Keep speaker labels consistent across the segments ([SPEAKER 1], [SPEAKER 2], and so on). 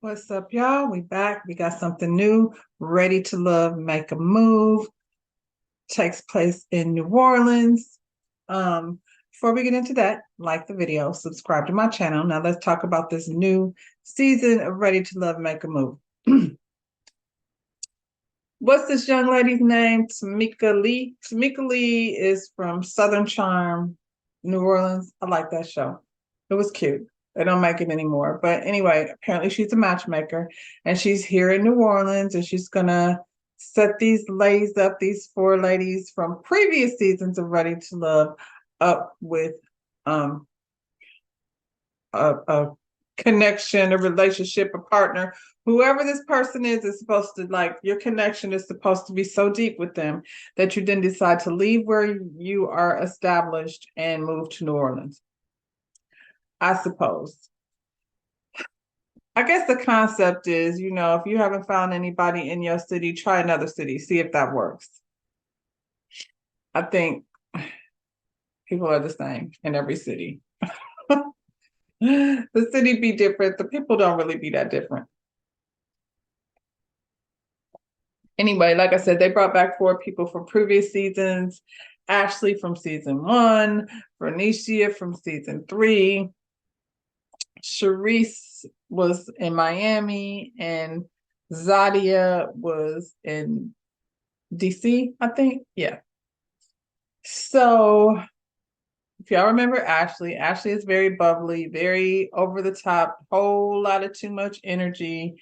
[SPEAKER 1] What's up, y'all? We back. We got something new. Ready to Love, Make a Move. Takes place in New Orleans. Before we get into that, like the video, subscribe to my channel. Now let's talk about this new season of Ready to Love, Make a Move. What's this young lady's name? Tamika Lee. Tamika Lee is from Southern Charm, New Orleans. I like that show. It was cute. They don't make it anymore. But anyway, apparently she's a matchmaker and she's here in New Orleans and she's gonna set these ladies up, these four ladies from previous seasons of Ready to Love, up with um a connection, a relationship, a partner. Whoever this person is supposed to, like, your connection is supposed to be so deep with them that you then decide to leave where you are established and move to New Orleans. I suppose. I guess the concept is, if you haven't found anybody in your city, try another city, see if that works. I think people are the same in every city. The city be different. The people don't really be that different. Anyway, like I said, they brought back four people from previous seasons. Ashley from season 1, Bernicia from season 3, Sharice was in Miami, and Zadia was in DC, I think. Yeah. So if y'all remember Ashley, Ashley is very bubbly, very over the top, whole lot of too much energy.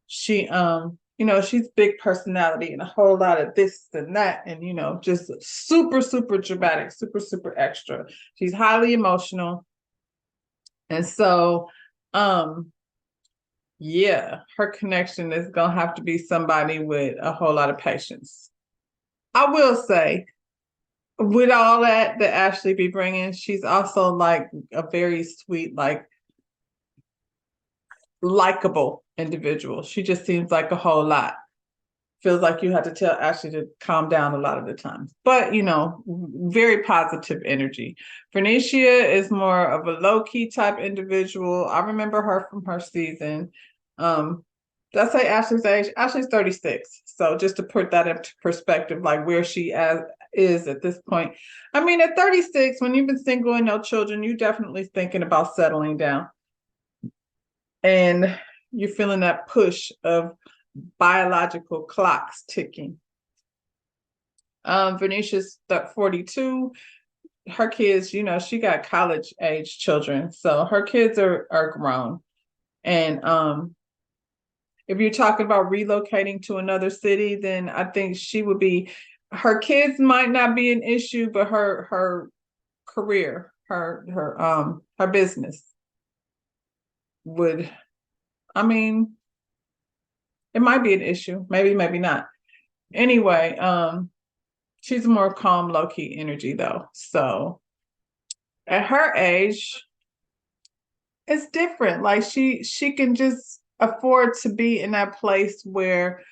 [SPEAKER 1] She she's big personality and a whole lot of this and that, and just super, super dramatic, super, super extra. She's highly emotional. And so yeah, her connection is gonna have to be somebody with a whole lot of patience. I will say, with all that Ashley be bringing, she's also like a very sweet, like likable individual. She just seems like a whole lot. Feels like you have to tell Ashley to calm down a lot of the times. But, very positive energy. Bernicia is more of a low-key type individual. I remember her from her season. Did I say Ashley's age? Ashley's 36. So just to put that into perspective, like where she is at this point. I mean, at 36, when you've been single and no children, you're definitely thinking about settling down. And you're feeling that push of biological clocks ticking. Venetia's 42. Her kids, she got college age children. So her kids are grown. And if you're talking about relocating to another city, then I think she would be, her kids might not be an issue, but her career, her business would, I mean, it might be an issue, maybe not. Anyway, she's a more calm, low-key energy though. So at her age, it's different. Like she can just afford to be in that place where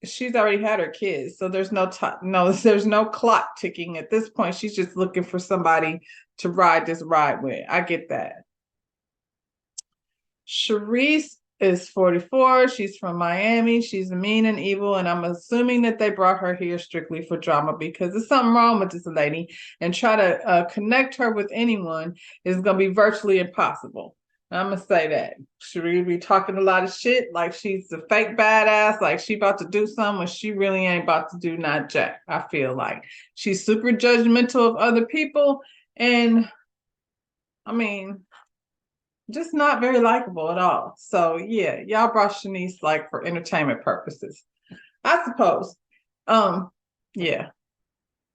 [SPEAKER 1] she's already had her kids. So there's there's no clock ticking at this point. She's just looking for somebody to ride this ride with. I get that. Sharice is 44. She's from Miami. She's mean and evil, and I'm assuming that they brought her here strictly for drama because there's something wrong with this lady, and try to connect her with anyone is going to be virtually impossible. I'm going to say that. She'll be talking a lot of shit like she's a fake badass, like she about to do something when she really ain't about to do not jack. I feel like she's super judgmental of other people, and I mean, just not very likable at all. So yeah, y'all brought Shanice like for entertainment purposes, I suppose. Yeah.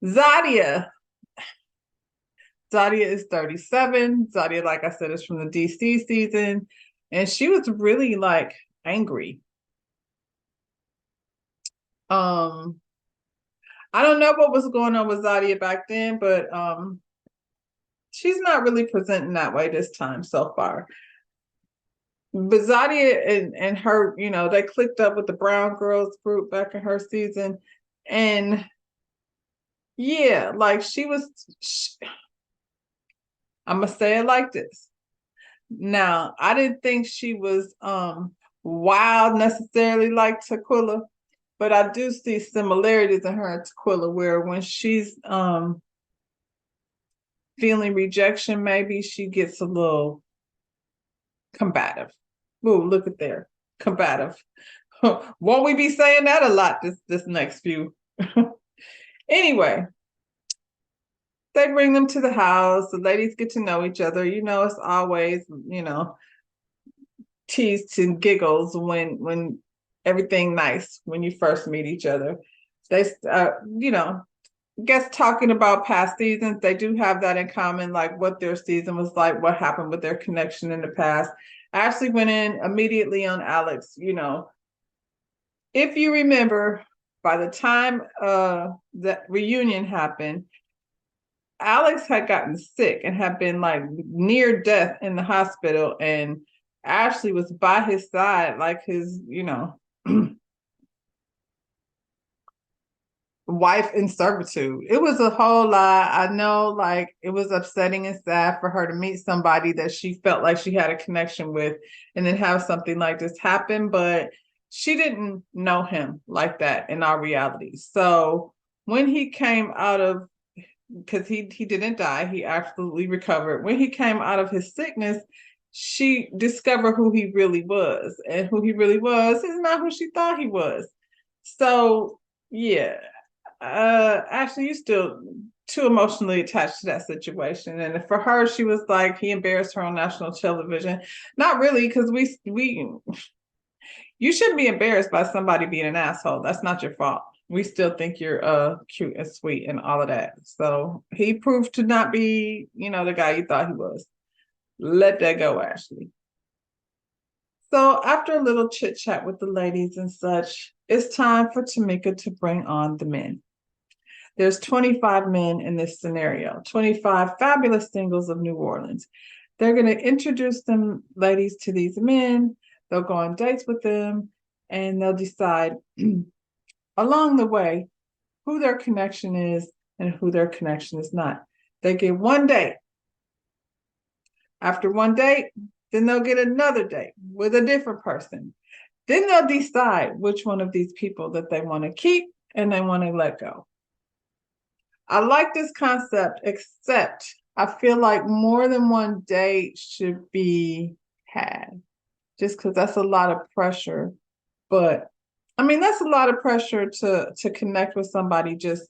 [SPEAKER 1] Zadia. Zadia is 37. Zadia, like I said, is from the DC season. And she was really like angry. I don't know what was going on with Zadia back then, but she's not really presenting that way this time so far. But Zadia and her, they clicked up with the Brown Girls group back in her season. And yeah, like I'm going to say it like this. Now, I didn't think she was wild necessarily like Tequila, but I do see similarities in her and Tequila, where when she's feeling rejection, maybe she gets a little combative. Ooh, look at there, combative. Won't we be saying that a lot this next few? Anyway, they bring them to the house. The ladies get to know each other. You know, it's always, you know, teased and giggles when everything nice when you first meet each other. They, you know, guess talking about past seasons, they do have that in common, like what their season was like, what happened with their connection in the past. Ashley went in immediately on Alex. You know, if you remember, by the time the reunion happened, Alex had gotten sick and had been like near death in the hospital, and Ashley was by his side, like his, you know, wife in servitude. It was a whole lot. I know, like, it was upsetting and sad for her to meet somebody that she felt like she had a connection with and then have something like this happen, but she didn't know him like that in our reality. So when he came out of, because he didn't die, he absolutely recovered. When he came out of his sickness, she discovered who he really was, and who he really was is not who she thought he was. So yeah, actually, you still too emotionally attached to that situation, and for her, she was like, he embarrassed her on national television. Not really, because we you shouldn't be embarrassed by somebody being an asshole. That's not your fault. We still think you're cute and sweet and all of that. So he proved to not be, you know, the guy you thought he was. Let that go, Ashley. So after a little chit chat with the ladies and such, it's time for Tamika to bring on the men. There's 25 men in this scenario, 25 fabulous singles of New Orleans. They're going to introduce them, ladies, to these men. They'll go on dates with them, and they'll decide along the way who their connection is and who their connection is not. They get one date. After one date, then they'll get another date with a different person. Then they'll decide which one of these people that they want to keep and they want to let go. I like this concept, except I feel like more than one date should be had, just because that's a lot of pressure. But I mean, that's a lot of pressure to connect with somebody just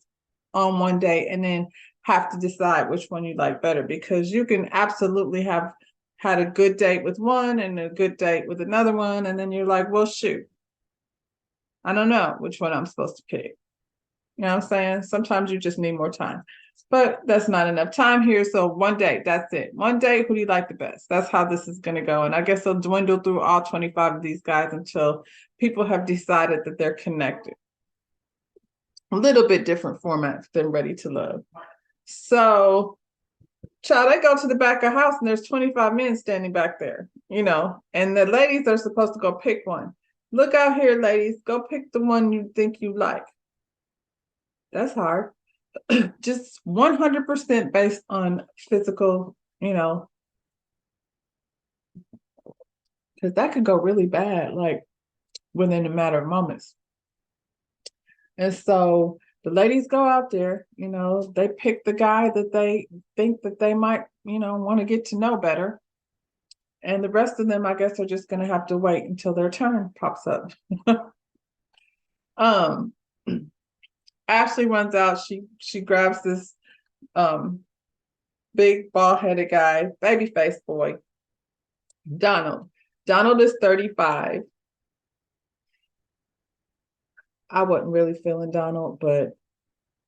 [SPEAKER 1] on one day and then have to decide which one you like better, because you can absolutely have had a good date with one and a good date with another one, and then you're like, well, shoot, I don't know which one I'm supposed to pick. You know what I'm saying? Sometimes you just need more time. But that's not enough time here. So one day, that's it. One day, who do you like the best? That's how this is going to go. And I guess they'll dwindle through all 25 of these guys until people have decided that they're connected. A little bit different format than Ready to Love. So, child, I go to the back of the house and there's 25 men standing back there, you know, and the ladies are supposed to go pick one. Look out here, ladies. Go pick the one you think you like. That's hard. Just 100% based on physical, you know, because that could go really bad, like within a matter of moments. And so the ladies go out there, you know, they pick the guy that they think that they might, you know, want to get to know better. And the rest of them, I guess, are just going to have to wait until their turn pops up. um, Ashley runs out. She grabs this big bald-headed guy, baby face boy, Donald. Donald is 35. I wasn't really feeling Donald, but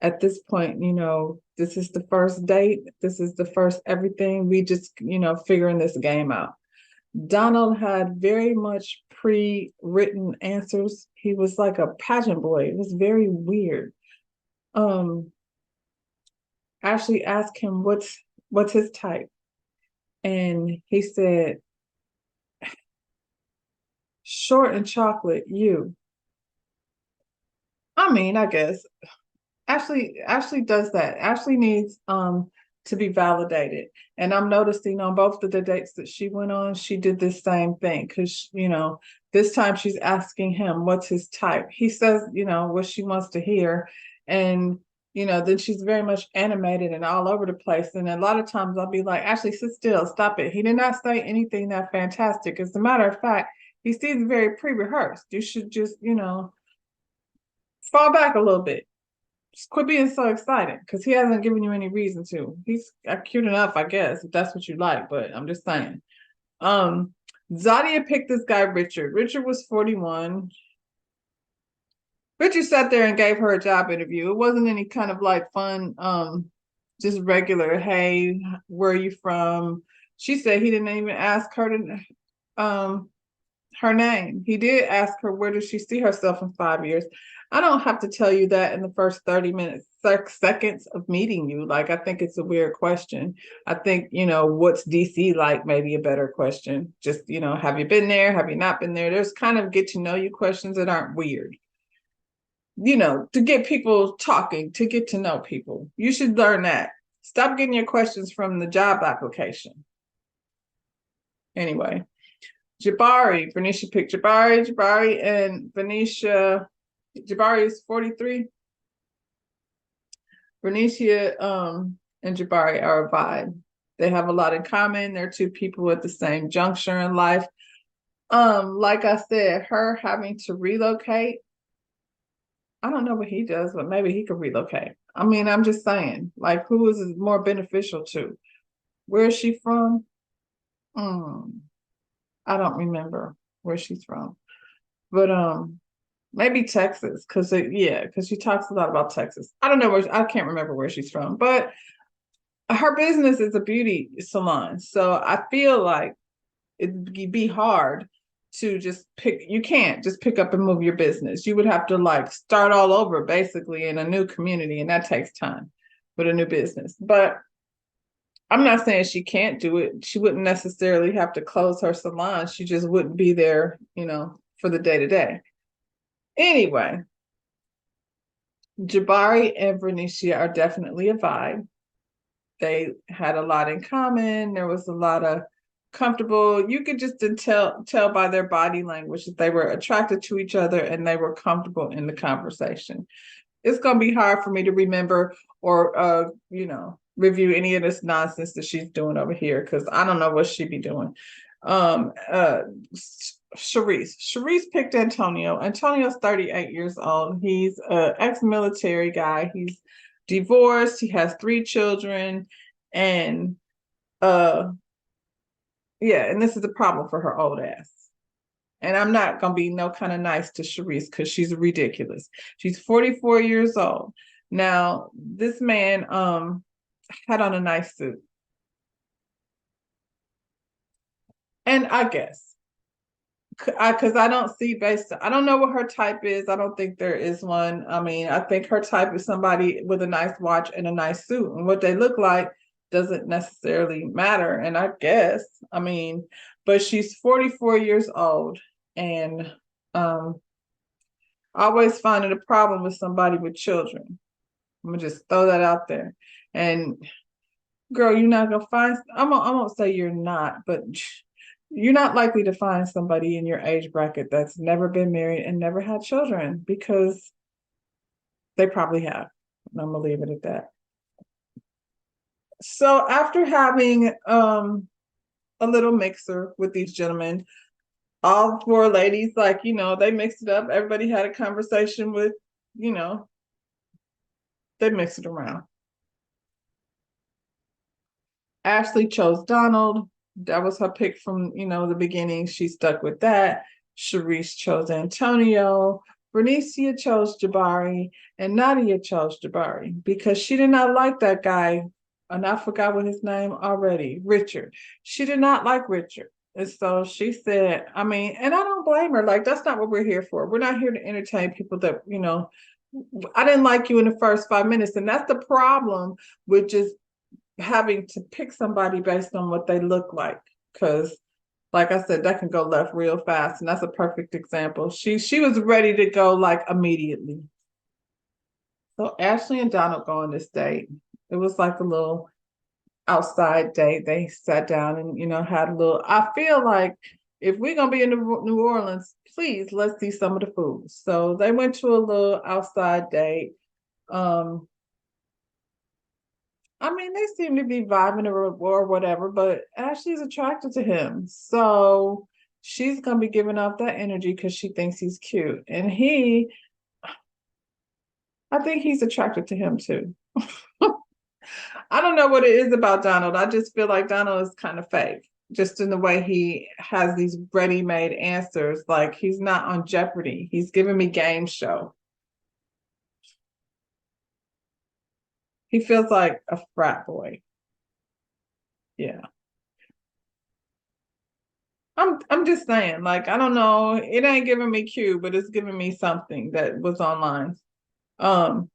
[SPEAKER 1] at this point, you know, this is the first date. This is the first everything. We just, you know, figuring this game out. Donald had very much pre-written answers. He was like a pageant boy. It was very weird. Ashley asked him what's his type, and he said, short and chocolate, you. I mean, I guess Ashley does that. Ashley needs to be validated. And I'm noticing on both of the dates that she went on, she did this same thing. Because, this time she's asking him, what's his type? He says, what she wants to hear. And, then she's very much animated and all over the place. And a lot of times I'll be like, Ashley, sit still, stop it. He did not say anything that fantastic. As a matter of fact, he seems very pre-rehearsed. You should just, fall back a little bit. Just quit being so excited because he hasn't given you any reason to. He's cute enough, I guess, if that's what you like, but I'm just saying. Zadia picked this guy, Richard. Richard was 41. Richard sat there and gave her a job interview. It wasn't any kind of like fun, just regular, hey, where are you from? She said he didn't even ask her to her name. He did ask her, where does she see herself in 5 years? I don't have to tell you that in the first 30 minutes, seconds of meeting you. Like, I think it's a weird question. I think, what's DC like? Maybe a better question. Just, have you been there? Have you not been there? There's kind of get to know you questions that aren't weird. To get people talking, to get to know people. You should learn that. Stop getting your questions from the job application. Anyway. Jabari, Venetia picked Jabari and Venetia. Jabari is 43. Venetia and Jabari are a vibe. They have a lot in common. They're two people at the same juncture in life. Like I said, her having to relocate, I don't know what he does, but maybe he could relocate. I mean, I'm just saying, like, who is it more beneficial to? Where is she from? I don't remember where she's from, but maybe Texas, because she talks a lot about Texas. I don't know I can't remember where she's from, but her business is a beauty salon, so I feel like it'd be hard to just pick. You can't just pick up and move your business. You would have to like start all over basically in a new community, and that takes time with a new business. But I'm not saying she can't do it. She wouldn't necessarily have to close her salon. She just wouldn't be there, for the day-to-day. Anyway, Jabari and Venetia are definitely a vibe. They had a lot in common. There was a lot of comfortable. You could just tell by their body language that they were attracted to each other and they were comfortable in the conversation. It's going to be hard for me to remember or, review any of this nonsense that she's doing over here because I don't know what she'd be doing. Sharice picked Antonio. Antonio's 38 years old. He's an ex-military guy. He's divorced. He has 3 children. And and this is a problem for her old ass. And I'm not going to be no kind of nice to Sharice because she's ridiculous. She's 44 years old. Now, this man had on a nice suit. And I guess, because I don't see I don't know what her type is. I don't think there is one. I mean, I think her type is somebody with a nice watch and a nice suit. And what they look like doesn't necessarily matter. And I guess, but she's 44 years old. And always finding a problem with somebody with children. I'm going to just throw that out there. And girl, you're not going to find, I won't say you're not, but you're not likely to find somebody in your age bracket that's never been married and never had children because they probably have. And I'm going to leave it at that. So after having a little mixer with these gentlemen, all 4 ladies, they mixed it up. Everybody had a conversation with, they mixed it around. Ashley chose Donald. That was her pick from, the beginning. She stuck with that. Sharice chose Antonio. Venetia chose Jabari. And Nadia chose Jabari because she did not like that guy. And I forgot what his name already. Richard. She did not like Richard. And so she said, and I don't blame her. Like, that's not what we're here for. We're not here to entertain people that, I didn't like you in the first 5 minutes. And that's the problem with just having to pick somebody based on what they look like. Because, like I said, that can go left real fast. And that's a perfect example. She was ready to go like immediately. So Ashley and Donald go on this date. It was like a little outside date. They sat down and, had a little. I feel like if we're gonna be in New Orleans, please let's see some of the food. So they went to a little outside date. I mean, they seem to be vibing or whatever, but Ashley's attracted to him. So she's gonna be giving off that energy because she thinks he's cute. And I think he's attracted to him too. I don't know what it is about Donald. I just feel like Donald is kind of fake, just in the way he has these ready-made answers. Like he's not on Jeopardy. He's giving me game show. He feels like a frat boy. Yeah. I'm just saying, like, I don't know, it ain't giving me Q, but it's giving me something that was online. Um,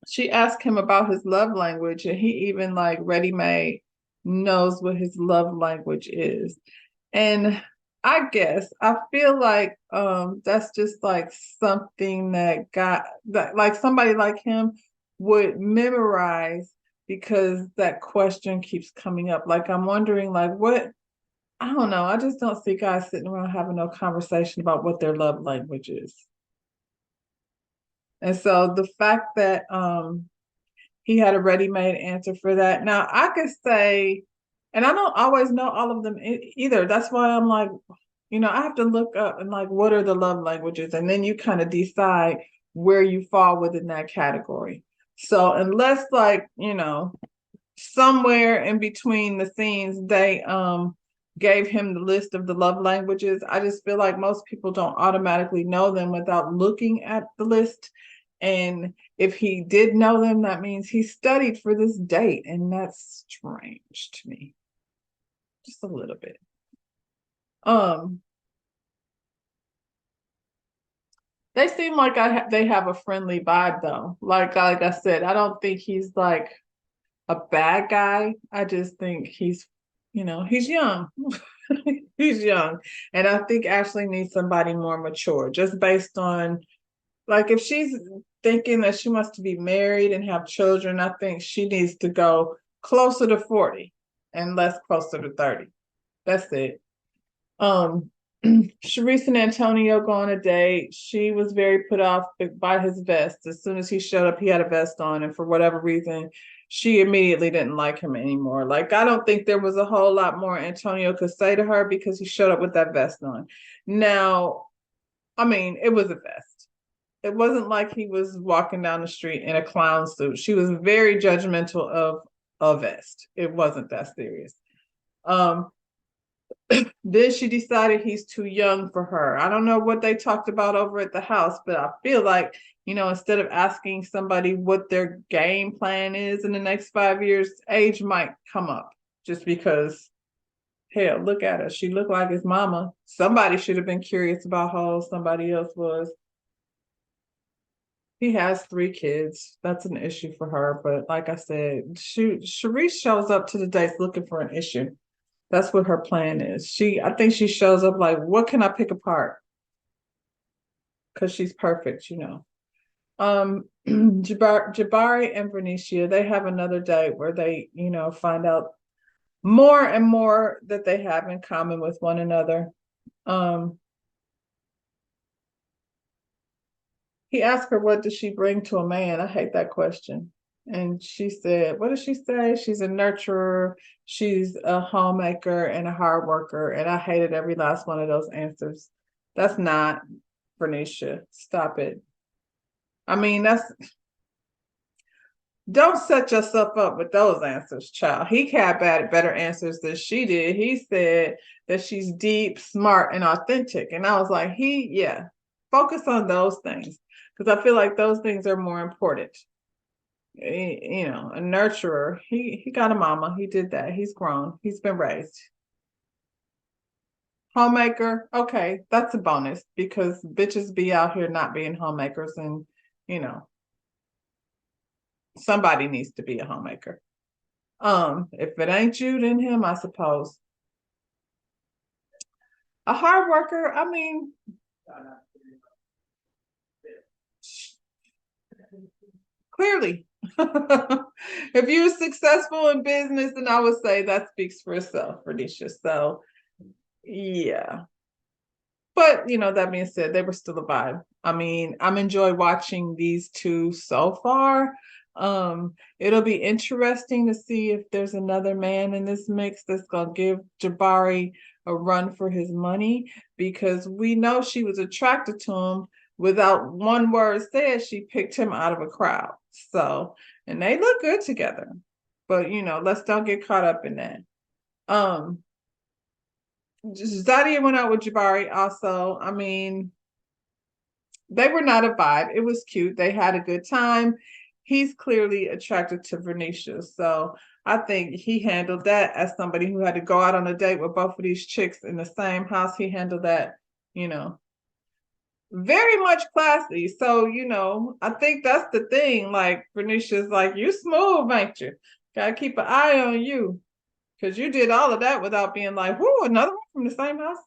[SPEAKER 1] she asked him about his love language, and he even like ready-made knows what his love language is. And I feel like that's just like something that like somebody like him would memorize because that question keeps coming up. Like I'm wondering like what I don't know. I just don't see guys sitting around having no conversation about what their love language is. And so the fact that he had a ready-made answer for that. Now I could say, and I don't always know all of them either. That's why I'm like, I have to look up and like what are the love languages, and then you kind of decide where you fall within that category. So unless like, somewhere in between the scenes they gave him the list of the love languages, I just feel like most people don't automatically know them without looking at the list. And if he did know them, that means he studied for this date, and that's strange to me, just a little bit. um they seem like they have a friendly vibe though. Like I said, I don't think he's like a bad guy. I just think he's young. He's young. And I think Ashley needs somebody more mature, just based on like if she's thinking that she wants to be married and have children, I think she needs to go closer to 40 and less closer to 30. That's it. Um, Sharice and Antonio go on a date. She was very put off by his vest. As soon as he showed up, he had a vest on, and for whatever reason, she immediately didn't like him anymore. Like, I don't think there was a whole lot more Antonio could say to her because he showed up with that vest on. Now, I mean, it was a vest. It wasn't like he was walking down the street in a clown suit. She was very judgmental of a vest. It wasn't that serious. Um, then she decided he's too young for her. I don't know what they talked about over at the house, but I feel like, instead of asking somebody what their game plan is in the next 5 years, age might come up just because, hell, look at her. She looked like his mama. Somebody should have been curious about how old somebody else was. He has 3 kids. That's an issue for her. But like I said, Sharice shows up to the dates looking for an issue. That's what her plan is. I think she shows up like, what can I pick apart? Because she's perfect. Jabari and Bernicia, they have another date where they, find out more and more that they have in common with one another. He asked her, what does she bring to a man? I hate that question. And she said, what does she say? She's a nurturer, she's a homemaker, and a hard worker. And I hated every last one of those answers. That's not Bernicia. Stop it. I mean, don't set yourself up with those answers, child. He had better answers than she did. He said that she's deep, smart, and authentic. And I was like, yeah, focus on those things. Because I feel like those things are more important. A nurturer. He got a mama. He did that. He's grown. He's been raised. Homemaker. Okay, that's a bonus because bitches be out here not being homemakers, and you know somebody needs to be a homemaker. If it ain't you, then him, I suppose. A hard worker. I mean, clearly, If you're successful in business, then I would say that speaks for itself, Renisha. So yeah. But that being said, they were still a vibe. I mean, I'm enjoy watching these two so far. It'll be interesting to see if there's another man in this mix that's gonna give Jabari a run for his money, because we know she was attracted to him. Without one word said, she picked him out of a crowd. So, and they look good together. But let's don't get caught up in that. Um, Zadia went out with Jabari also. I mean, they were not a vibe. It was cute. They had a good time. He's clearly attracted to Vernisha. So I think he handled that as somebody who had to go out on a date with both of these chicks in the same house. He handled that, very much classy. So, I think that's the thing. Like, Vernisha's like, you smooth, ain't you? Gotta keep an eye on you. Because you did all of that without being like, whoo, another one from the same house.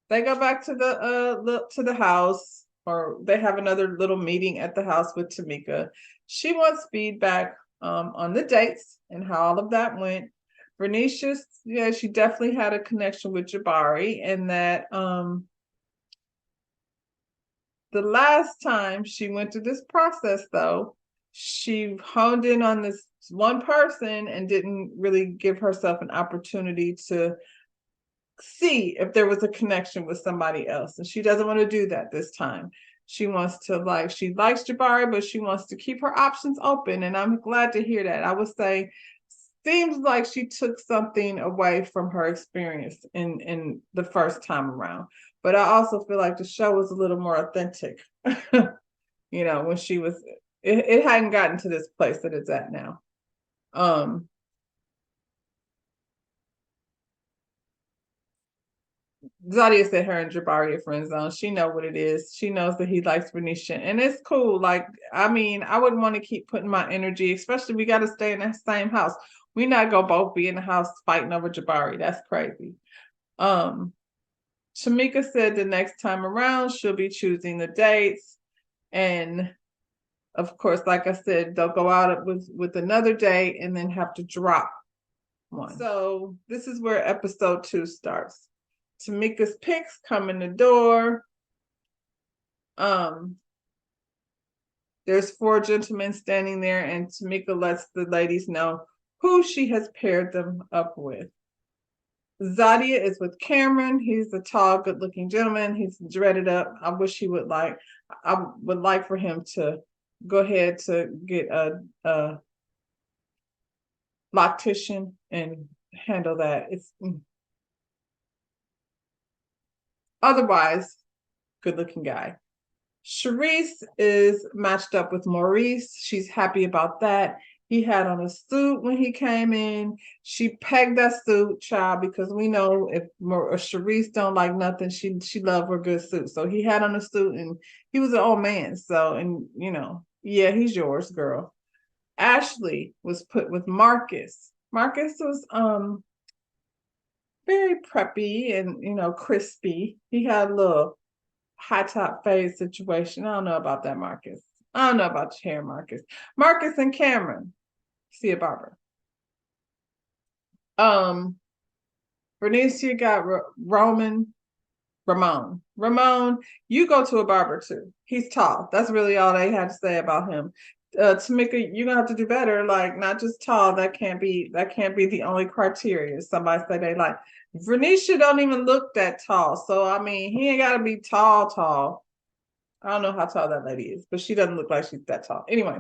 [SPEAKER 1] They go back to the house, or they have another little meeting at the house with Tamika. She wants feedback on the dates and how all of that went. Bernicia, yeah, she definitely had a connection with Jabari, and that the last time she went through this process, though, she honed in on this one person and didn't really give herself an opportunity to see if there was a connection with somebody else. And she doesn't want to do that this time. She wants to she likes Jabari, but she wants to keep her options open. And I'm glad to hear that. I would say, seems like she took something away from her experience in the first time around. But I also feel like the show was a little more authentic. When she was, it hadn't gotten to this place that it's at now. Zadia said her and Jabari are friend zone. She know what it is. She knows that he likes Benicia, and it's cool. Like, I mean, I wouldn't want to keep putting my energy, especially we got to stay in that same house. We not gonna both be in the house fighting over Jabari. That's crazy. Shamika said the next time around she'll be choosing the dates, and of course, like I said, they'll go out with another date and then have to drop one. So this is where episode 2 starts. Tamika's picks come in the door. There's 4 gentlemen standing there, and Tamika lets the ladies know who she has paired them up with. Zadia is with Cameron. He's a tall, good-looking gentleman. He's dreaded up. I would like for him to go ahead to get a loctician and handle that. Otherwise, good-looking guy. Charisse is matched up with Maurice. She's happy about that. He had on a suit when he came in. She pegged that suit, child, because we know if Charisse don't like nothing, she love her good suit. So he had on a suit, and he was an old man. So, and yeah, he's yours, girl. Ashley was put with Marcus. Marcus was very preppy and crispy. He had a little high top fade situation. I don't know about that, Marcus. I don't know about your hair, Marcus. Marcus and Cameron, see a barber. Bernicia got Ramon. Ramon, you go to a barber too. He's tall. That's really all they had to say about him. Tamika, you're gonna have to do better. Like, not just tall. That can't be the only criteria. Somebody say they like. Vernicia don't even look that tall. So I mean, he ain't gotta be tall. I don't know how tall that lady is, but she doesn't look like she's that tall. Anyway,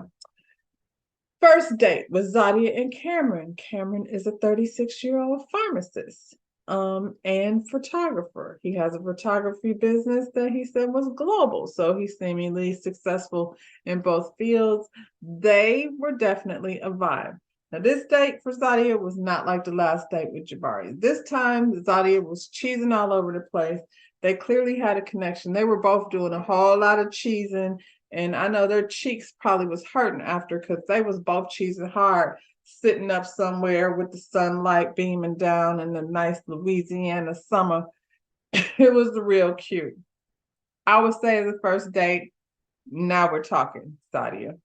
[SPEAKER 1] first date with Zadia and Cameron. Cameron is a 36-year-old pharmacist and photographer. He has a photography business that he said was global. So he's seemingly successful in both fields. They were definitely a vibe. Now, this date for Zadia was not like the last date with Jabari. This time, Zadia was cheesing all over the place. They clearly had a connection. They were both doing a whole lot of cheesing, and I know their cheeks probably was hurting after, because they was both cheesing hard, sitting up somewhere with the sunlight beaming down in the nice Louisiana summer. It was real cute. I would say the first date, now we're talking, Sadia.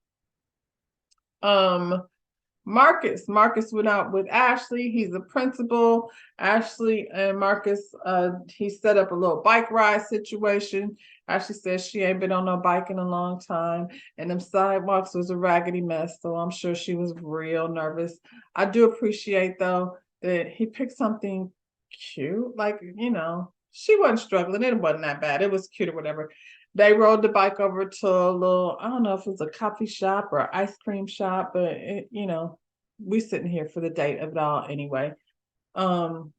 [SPEAKER 1] Marcus went out with Ashley. He's a principal. Ashley and Marcus, he set up a little bike ride situation. Ashley says she ain't been on no bike in a long time, and them sidewalks was a raggedy mess. So I'm sure she was real nervous. I do appreciate though that he picked something cute, like she wasn't struggling. It wasn't that bad. It was cute or whatever. They rode the bike over to a little, I don't know if it was a coffee shop or ice cream shop, but we sitting here for the date of it all anyway. Um,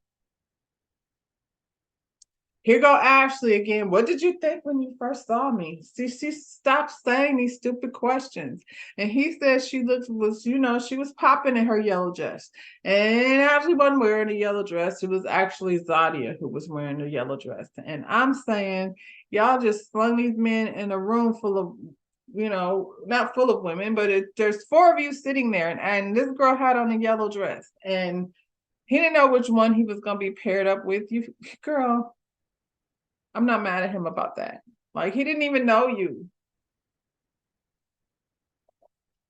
[SPEAKER 1] Here go Ashley again. What did you think when you first saw me? See, she stopped saying these stupid questions. And he said she she was popping in her yellow dress. And Ashley wasn't wearing a yellow dress. It was actually Zadia who was wearing the yellow dress. And I'm saying, y'all just slung these men in a room full of, not full of women, but there's four of you sitting there. And this girl had on a yellow dress. And he didn't know which one he was going to be paired up with. You, girl. I'm not mad at him about that. Like, he didn't even know you.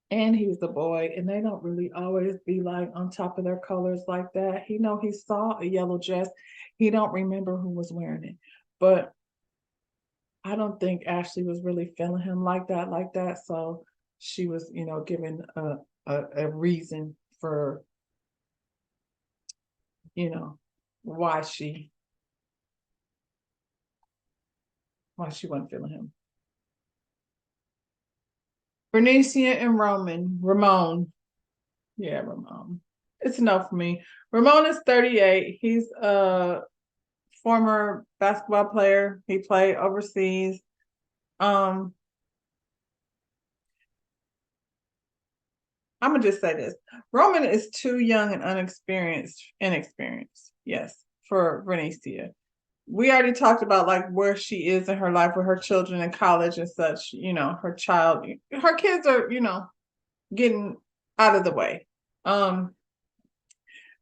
[SPEAKER 1] And he's the boy, and they don't really always be like on top of their colors like that. He saw a yellow dress. He don't remember who was wearing it. But I don't think Ashley was really feeling him like that. So she was, given a reason for, why she wasn't feeling him. Bernicia and Ramon. Yeah, Ramon. It's enough for me. Ramon is 38. He's a former basketball player. He played overseas. I'm gonna just say this. Roman is too young and inexperienced, yes, for Bernicia. We already talked about like where she is in her life with her children in college and such, her kids are, getting out of the way.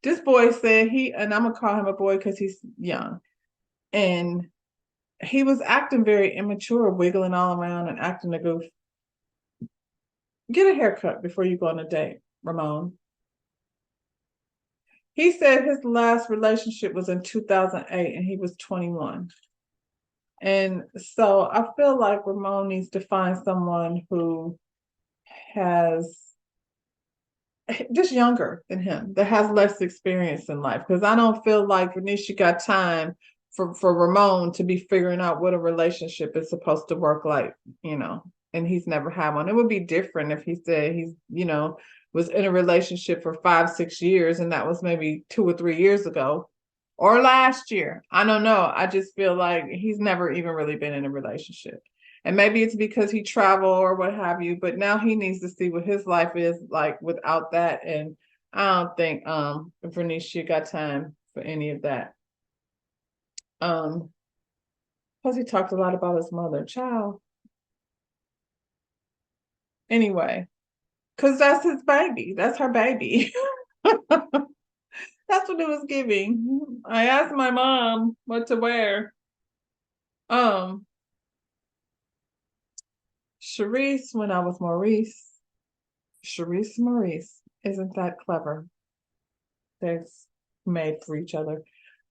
[SPEAKER 1] This boy said and I'm gonna call him a boy because he's young, and he was acting very immature, wiggling all around and acting a goof. Get a haircut before you go on a date, Ramon. He said his last relationship was in 2008 and he was 21. And so I feel like Ramon needs to find someone who has just younger than him, that has less experience in life. Because I don't feel like Venetia got time for Ramon to be figuring out what a relationship is supposed to work like, and he's never had one. It would be different if he said he's, was in a relationship for 5-6 years and that was maybe 2 or 3 years ago or last year. I don't know. I just feel like he's never even really been in a relationship. And maybe it's because he traveled or what have you, but now he needs to see what his life is like without that. And I don't think Vernicia got time for any of that. Plus he talked a lot about his mother. Child. Anyway, because that's his baby. That's her baby. That's what it was giving. I asked my mom what to wear. Charisse, when I was Maurice. Maurice. Isn't that clever? They're made for each other.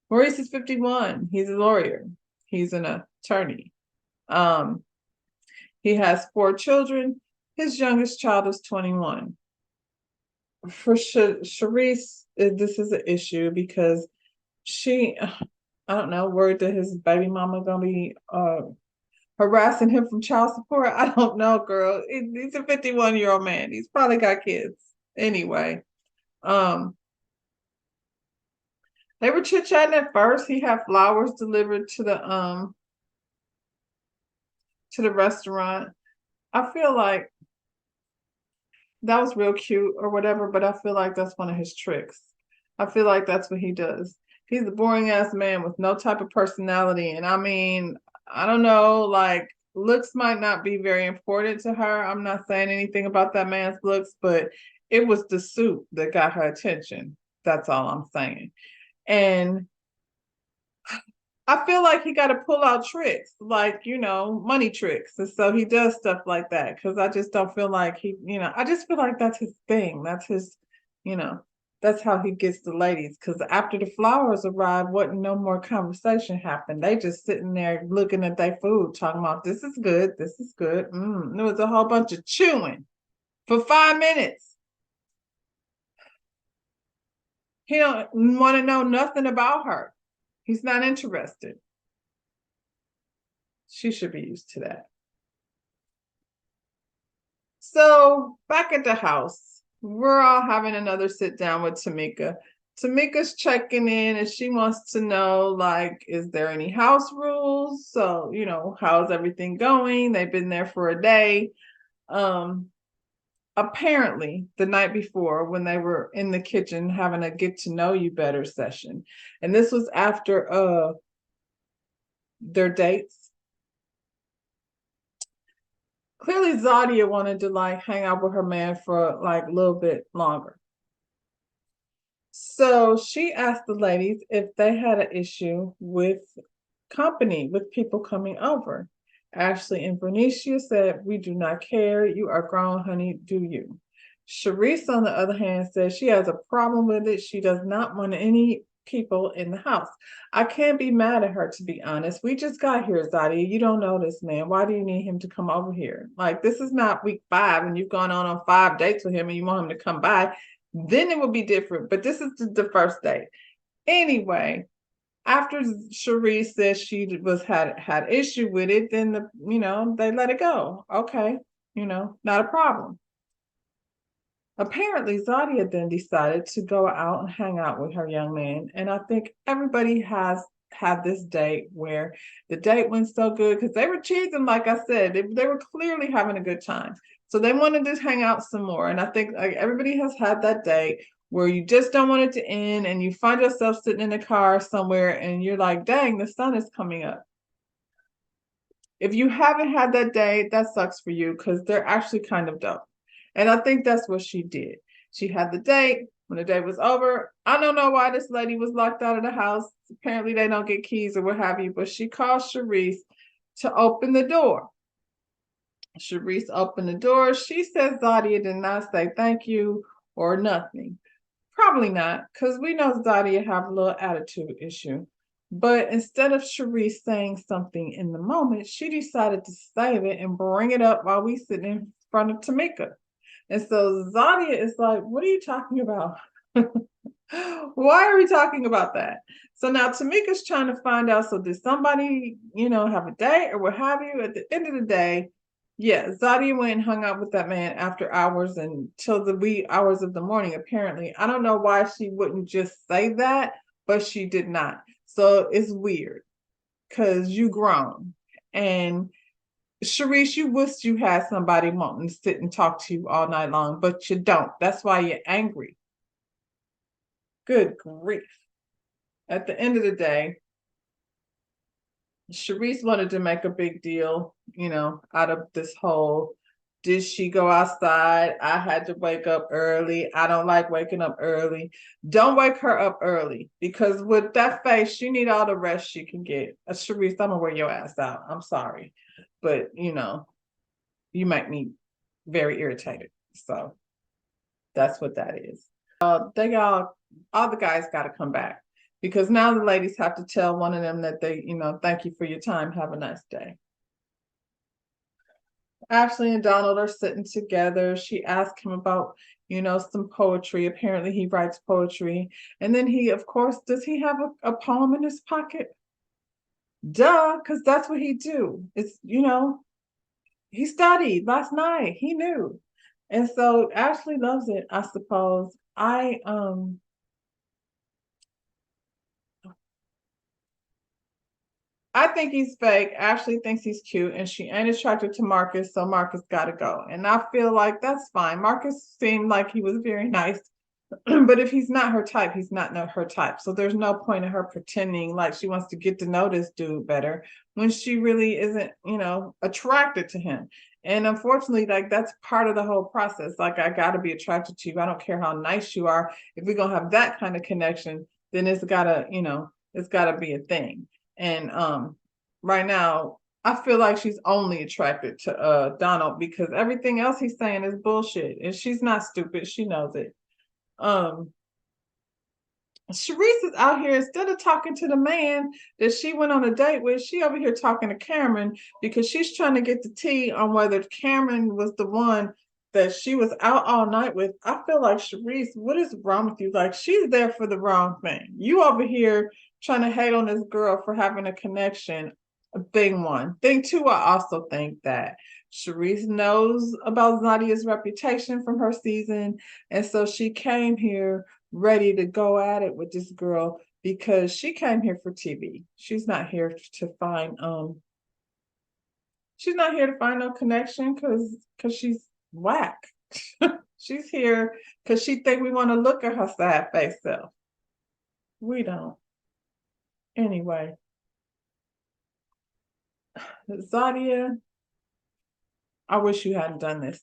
[SPEAKER 1] Maurice is 51. He's a lawyer. He's an attorney. He has 4 children. His youngest child is 21. For Charisse, this is an issue because she, I don't know, worried that his baby mama gonna be harassing him from child support. I don't know, girl. He's a 51-year-old man. He's probably got kids. Anyway, they were chit-chatting at first. He had flowers delivered to the restaurant. I feel like that was real cute or whatever, but I feel like that's one of his tricks. I feel like that's what he does. He's a boring ass man with no type of personality. And I mean, I don't know, like looks might not be very important to her. I'm not saying anything about that man's looks, but it was the suit that got her attention. That's all I'm saying. And I feel like he got to pull out tricks, like, money tricks. And so he does stuff like that because I just don't feel like I just feel like that's his thing. That's his, you know, that's how he gets the ladies. Because after the flowers arrived, wasn't no more conversation happened. They just sitting there looking at their food, talking about this is good, this is good. There was a whole bunch of chewing for 5 minutes. He don't want to know nothing about her. He's not interested. She should be used to that. So back at the house, we're all having another sit down with Tamika. Tamika's checking in and she wants to know, like, is there any house rules? So, how's everything going? They've been there for a day. Apparently, the night before, when they were in the kitchen having a get to know you better session, and this was after their dates. Clearly, Zadia wanted to like hang out with her man for like a little bit longer. So she asked the ladies if they had an issue with company, with people coming over. Ashley and Bernicia said, "We do not care. You are grown, honey. Do you?" Sharice, on the other hand, says she has a problem with it. She does not want any people in the house. I can't be mad at her, to be honest. We just got here, Zadia. You don't know this man. Why do you need him to come over here? Like, this is not week 5 and you've gone on 5 dates with him and you want him to come by. Then it would be different. But this is the first date. Anyway, after Sharice says she had issue with it, then they let it go. Okay, not a problem. Apparently, Zadia then decided to go out and hang out with her young man. And I think everybody has had this date where the date went so good because they were cheating, like I said. They were clearly having a good time. So they wanted to hang out some more. And I think like everybody has had that date where you just don't want it to end and you find yourself sitting in a car somewhere and you're like, dang, the sun is coming up. If you haven't had that date, that sucks for you because they're actually kind of dope. And I think that's what she did. She had the date. When the date was over, I don't know why this lady was locked out of the house. Apparently they don't get keys or what have you, but she called Sharice to open the door. Sharice opened the door. She says Zadia did not say thank you or nothing. Probably not, because we know Zadia have a little attitude issue. But instead of Sharice saying something in the moment, she decided to save it and bring it up while we sit in front of Tamika. And so Zadia is like, what are you talking about? Why are we talking about that? So now Tamika's trying to find out, so did somebody, have a date or what have you? At the end of the day, yeah, Zadia went and hung out with that man after hours until the wee hours of the morning, apparently. I don't know why she wouldn't just say that, but she did not. So it's weird because you grown. And Sharice, you wish you had somebody wanting to sit and talk to you all night long, but you don't. That's why you're angry. Good grief. At the end of the day, Sharice wanted to make a big deal, out of this whole, did she go outside? I had to wake up early. I don't like waking up early. Don't wake her up early because with that face, she need all the rest she can get. Sharice, I'm gonna wear your ass out. I'm sorry. But, you make me very irritated. So that's what that is. All the guys got to come back because now the ladies have to tell one of them that they, thank you for your time. Have a nice day. Ashley and Donald are sitting together. She asked him about, some poetry. Apparently he writes poetry. And then he, of course, does he have a poem in his pocket? Duh, because that's what he do. It's, he studied last night. He knew. And so Ashley loves it, I suppose. I think he's fake. Ashley thinks he's cute, and she ain't attracted to Marcus, so Marcus got to go. And I feel like that's fine. Marcus seemed like he was very nice, but if he's not her type, he's not her type. So there's no point in her pretending like she wants to get to know this dude better when she really isn't, attracted to him. And unfortunately, like that's part of the whole process. Like I got to be attracted to you. I don't care how nice you are. If we're gonna have that kind of connection, then it's gotta be a thing. And right now, I feel like she's only attracted to Donald because everything else he's saying is bullshit. And she's not stupid. She knows it. Um, Sharice is out here instead of talking to the man that she went on a date with, she over here talking to Cameron because she's trying to get the tea on whether Cameron was the one that she was out all night with. I feel like Sharice, what is wrong with you? Like she's there for the wrong thing. You over here trying to hate on this girl for having a connection. Thing one. Thing two, I also think that Sharice knows about Zadia's reputation from her season. And so she came here ready to go at it with this girl because she came here for TV. She's not here to find she's not here to find no connection because she's whack. She's here because she think we want to look at her sad face self. We don't. Anyway, Zadia, I wish you hadn't done this.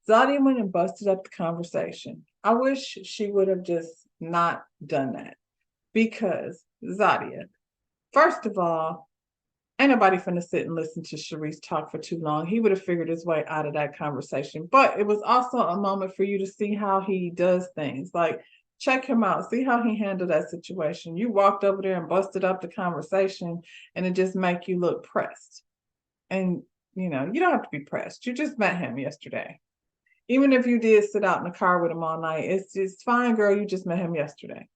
[SPEAKER 1] Zadia went and busted up the conversation. I wish she would have just not done that because Zadia, first of all, ain't nobody finna sit and listen to Sharice talk for too long. He would have figured his way out of that conversation. But it was also a moment for you to see how he does things. Like, check him out. See how he handled that situation. You walked over there and busted up the conversation, and it just make you look pressed. And, you know, you don't have to be pressed. You just met him yesterday. Even if you did sit out in the car with him all night, it's fine, girl. You just met him yesterday.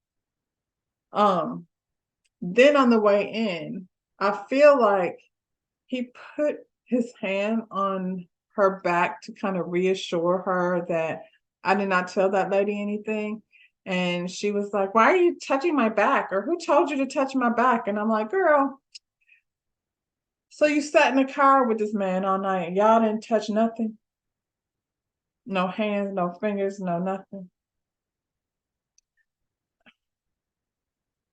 [SPEAKER 1] Then on the way in, I feel like he put his hand on her back to kind of reassure her that I did not tell that lady anything. And she was like, "Why are you touching my back?" Or "Who told you to touch my back?" And I'm like, "Girl, so you sat in the car with this man all night and y'all didn't touch nothing? No hands, no fingers, no nothing."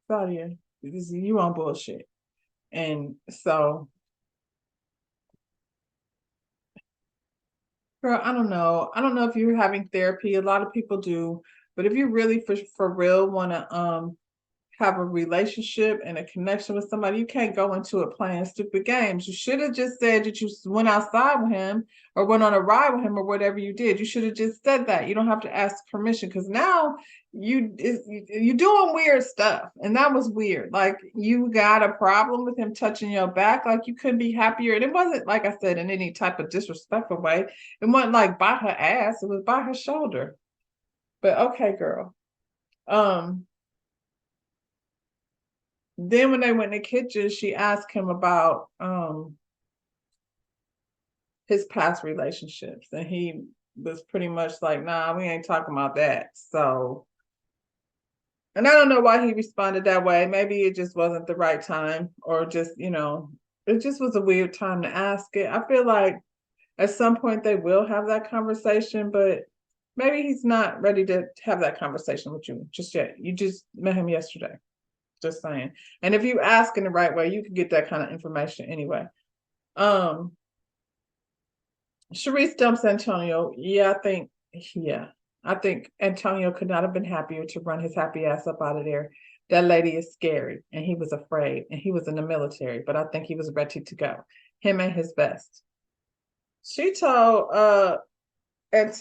[SPEAKER 1] Claudia, you on bullshit. And so, girl, I don't know. I don't know if you're having therapy. A lot of people do, but if you really for real want to have a relationship and a connection with somebody, you can't go into it playing stupid games. You should have just said that you went outside with him or went on a ride with him or whatever you did. You should have just said that. You don't have to ask permission because now you doing weird stuff, and that was weird. Like you got a problem with him touching your back, like you couldn't be happier. And it wasn't, like I said, in any type of disrespectful way. It wasn't like by her ass, it was by her shoulder. But okay, girl. Then when they went in the kitchen, she asked him about his past relationships, and he was pretty much like, "Nah, we ain't talking about that." So, and I don't know why he responded that way. Maybe it just wasn't the right time, or just, you know, it just was a weird time to ask it. I feel like at some point they will have that conversation, but maybe he's not ready to have that conversation with you just yet. You just met him yesterday. Just saying. And if you ask in the right way, you can get that kind of information anyway. Sharice dumps Antonio. Yeah. I think Antonio could not have been happier to run his happy ass up out of there. That lady is scary, and he was afraid, and he was in the military, but I think he was ready to go. Him and his best. She told and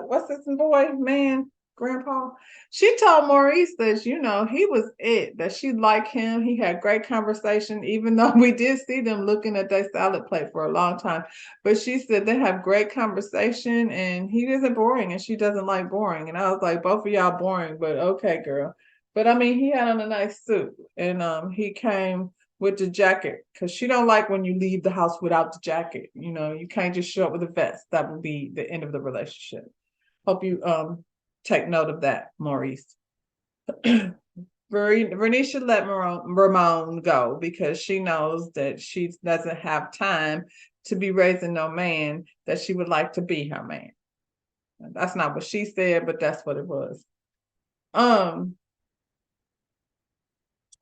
[SPEAKER 1] what's this boy, man, grandpa? She told Maurice that, you know, he was it, that she liked him. He had great conversation, even though we did see them looking at their salad plate for a long time. But she said they have great conversation and he isn't boring and she doesn't like boring. And I was like, both of y'all boring, but okay, girl. But I mean, he had on a nice suit and he came with the jacket because she don't like when you leave the house without the jacket. You know, you can't just show up with a vest. That would be the end of the relationship. Hope you take note of that, Maurice. Vernisha let Ramon go because she knows that she doesn't have time to be raising no man that she would like to be her man. That's not what she said, but that's what it was.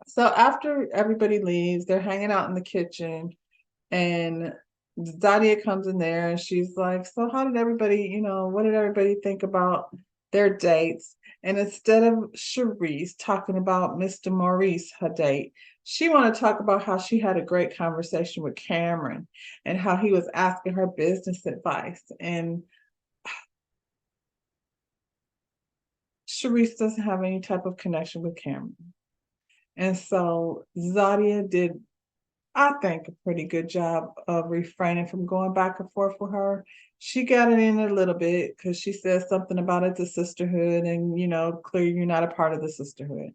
[SPEAKER 1] So after everybody leaves, they're hanging out in the kitchen, and Zadia comes in there and she's like, "So how did everybody, you know, what did everybody think about their dates. And instead of Sharice talking about Mr. Maurice, her date, she want to talk about how she had a great conversation with Cameron and how he was asking her business advice. And Sharice doesn't have any type of connection with Cameron. And so Zadia did, I think, a pretty good job of refraining from going back and forth with her. She got it in a little bit because she said something about it's a sisterhood, and clearly you're not a part of the sisterhood.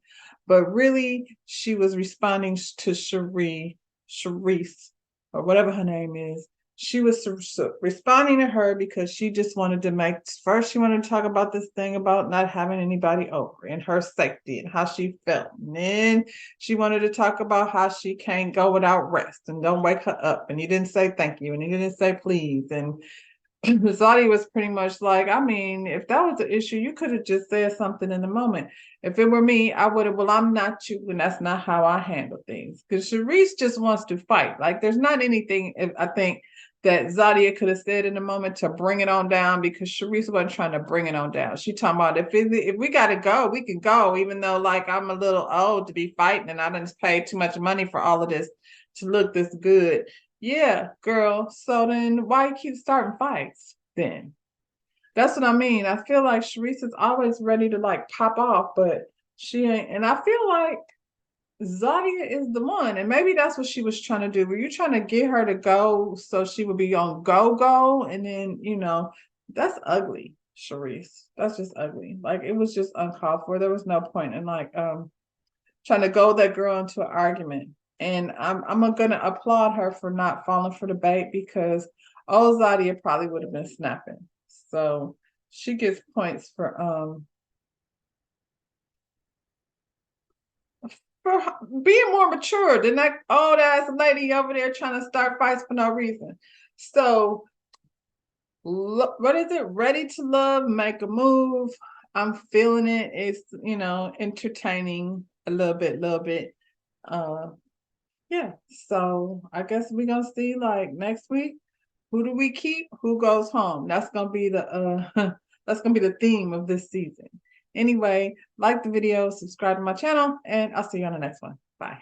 [SPEAKER 1] But really, she was responding to Sharice, or whatever her name is. She was responding to her because she just wanted to first she wanted to talk about this thing about not having anybody over and her safety and how she felt. And then she wanted to talk about how she can't go without rest and don't wake her up. And he didn't say thank you and he didn't say please. And Zadi was pretty much like, I mean, if that was the issue, you could have just said something in the moment. If it were me, I would have, well, I'm not you, and that's not how I handle things. Because Sharice just wants to fight. Like, there's not anything, I think, that Zadia could have said in the moment to bring it on down, because Sharice wasn't trying to bring it on down. She talking about if we got to go, we can go, even though, like, I'm a little old to be fighting and I done paid too much money for all of this to look this good. Yeah, girl. So then why you keep starting fights then? That's what I mean. I feel like Sharice is always ready to like pop off, but she ain't. And I feel like Zadia is the one. And maybe that's what she was trying to do. Were you trying to get her to go so she would be on go? And then, that's ugly, Sharice. That's just ugly. Like, it was just uncalled for. There was no point in like trying to goad that girl into an argument. And I'm gonna applaud her for not falling for the bait, because old Zadia probably would have been snapping. So she gets points for being more mature than that old ass lady over there trying to start fights for no reason. So what is it? Ready to Love, make a move. I'm feeling it. It's entertaining a little bit. Yeah. So I guess we're gonna see, like, next week, who do we keep? Who goes home? That's gonna be the that's gonna be the theme of this season. Anyway, like the video, subscribe to my channel, and I'll see you on the next one. Bye.